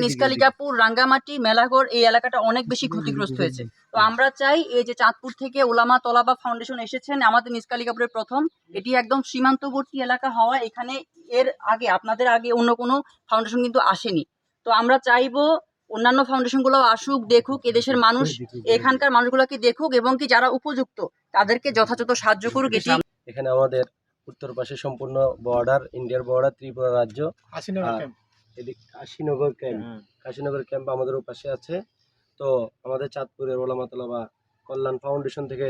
নিষ্কালিকাপুর, রাঙ্গামাটি, মেলাঘর এই এলাকাটা অনেক বেশি ক্ষতিগ্রস্ত হয়েছে। তো আমরা চাই এই যে চাঁদপুর থেকে ওলামা তলাবা ফাউন্ডেশন এসেছেন আমাদের নিষ্কালিকাপুরের প্রথম, এটি একদম সীমান্তবর্তী এলাকা হওয়া, এখানে এর আগে আপনাদের আগে অন্য কোনো ফাউন্ডেশন কিন্তু আসেনি। তো আমরা চাইবো অন্যান্য ফাউন্ডেশনগুলো আসুক, দেখুক, এদেশের মানুষ এখানকার মানুষগুলোকে দেখুক এবং কি যারা উপযুক্ত তাদেরকে যথাযথ সাহায্য করুক। এখানে আমাদের উত্তর পাশে সম্পূর্ণ বর্ডার, ইন্ডিয়ার বর্ডার, ত্রিপুরা রাজ্য, কাশীনগর ক্যাম্প আমাদের পাশে আছে। তো আমাদের চাঁদপুরের ওলামা তলাবা কল্যাণ ফাউন্ডেশন থেকে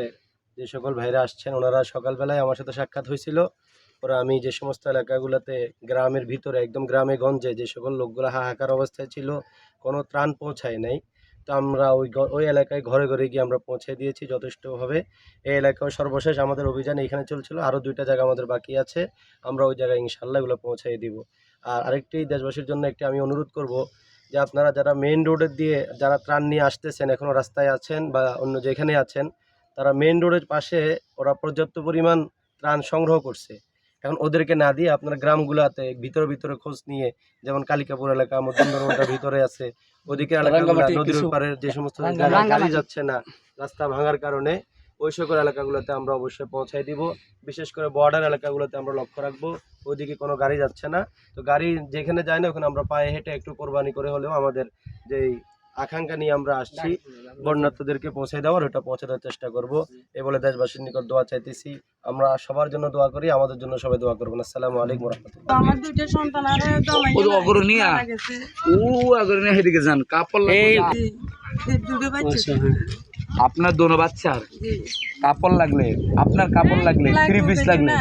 যে সকল ভাইরা আসছেন ওনারা সকালবেলায় আমার সাথে সাক্ষাৎ হয়েছিল। ওরা আমি যে সমস্ত এলাকাগুলোতে গ্রামের ভিতরে একদম গ্রামে গঞ্জে যে সকল লোকগুলো হাহাকার অবস্থায় ছিল, কোনো ত্রাণ পৌঁছায় নাই, তো আমরা ওই এলাকায় ঘরে ঘরে গিয়ে আমরা পৌঁছে দিয়েছি যথেষ্টভাবে। এই এলাকায় সর্বশেষ আমাদের অভিযান এখানে চলছিল, আরও 2টা জায়গা আমাদের বাকি আছে, আমরা ওই জায়গায় ইনশাল্লাহ এগুলো পৌঁছাই দিব। আর আরেকটি দেশবাসীর জন্য একটি আমি অনুরোধ করব যে আপনারা যারা মেইন রোডের দিয়ে যারা ত্রাণ নিয়ে আসতেছেন, এখনও রাস্তায় আছেন বা অন্য যেখানে আছেন, তারা মেইন রোডের পাশে ওরা পর্যাপ্ত পরিমাণ ত্রাণ সংগ্রহ করছে। এখন ওদেরকে না দিয়ে আপনারা গ্রামগুলোতে ভিতরে ভিতরে খোঁজ নিয়ে, যেমন কালিকাপুর এলাকা, মধ্যমদরমটার ভিতরে আছে, ওদিকে এলাকাগুলো নদীর পাড়ের যে সমস্ত গাড়ি যাচ্ছে না রাস্তা ভাঙার কারণে, ওই সকল এলাকাগুলোতে আমরা অবশ্যই পৌঁছাই দিব। বিশেষ করে বর্ডার এলাকাগুলোতে আমরা লক্ষ্য রাখবো, ওইদিকে কোনো গাড়ি যাচ্ছে না। তো গাড়ি যেখানে যায় না ওখানে আমরা পায়ে হেঁটে একটু কোরবানি করে হলেও আমাদের যেই আকাঙ্ক্ষা নিয়ে আমরা আসছি বন্যার্থদেরকে পৌঁছে দেওয়ার, ওটা পৌঁছে দেওয়ার চেষ্টা করব। এ বলে দেশবাসীর নিকট দোয়া চাইতেছি। আমরা সবার জন্য দোয়া করি, আমাদের জন্য সবাই দোয়া করবেন। আসসালামু আলাইকুম ওয়া রাহমাতুল্লাহ। আমার 2টা সন্তান আর অগরনিয়া হেদিকে যান কাপড় আপনার দোনো বাচ্চার কাপড় লাগলে, আপনার কাপড় লাগলে, 3 পিস লাগলে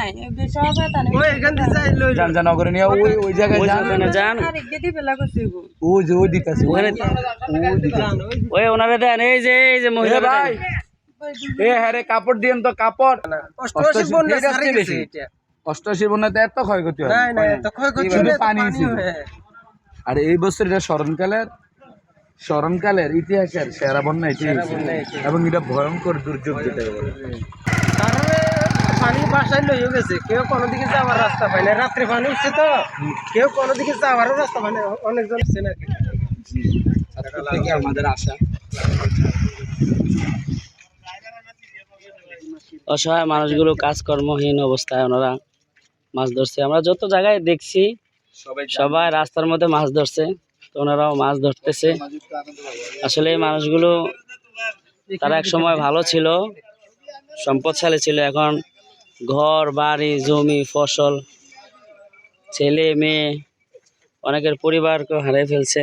যান যান অগরনিয়া ওই জায়গায় যান, ওই যে ওই দিকে আছে, ওই ওনারে দেন। এই যে মহিলা ভাই, হ্যাঁ রে কাপড় দিয়েন তো, কাপড় 88 বন্যাতে এত ক্ষয়ক্ষতি হয় শুধু পানি ছিল। আর এই বছর এটা স্মরণকালের ইতিহাসের সেরা বন্যা এটি, এবং এটা ভয়ঙ্কর দুর্যোগ যেটা বলে। পানি বাসায় লইয়ে গেছে, কেউ কোনো দিকে যাওয়ার রাস্তা পায় না, রাত্রে পানি উঠছে তো কেউ কোনো দিকে যাওয়ারও রাস্তা পায় না, অনেকজন হচ্ছে নাকি আমাদের আশা। অসহায় মানুষগুলো কাজকর্মহীন অবস্থায় ওনারা মাছ ধরছে। আমরা যত জায়গায় দেখছি সবাই রাস্তার মধ্যে মাছ ধরছে, তো ওনারাও মাছ ধরতেছে। আসলে এই মানুষগুলো তারা এক সময় ভালো ছিল, সম্পদশালী ছিল, এখন ঘর বাড়ি জমি ফসল ছেলে মেয়ে অনেকের পরিবারকে হারিয়ে ফেলছে।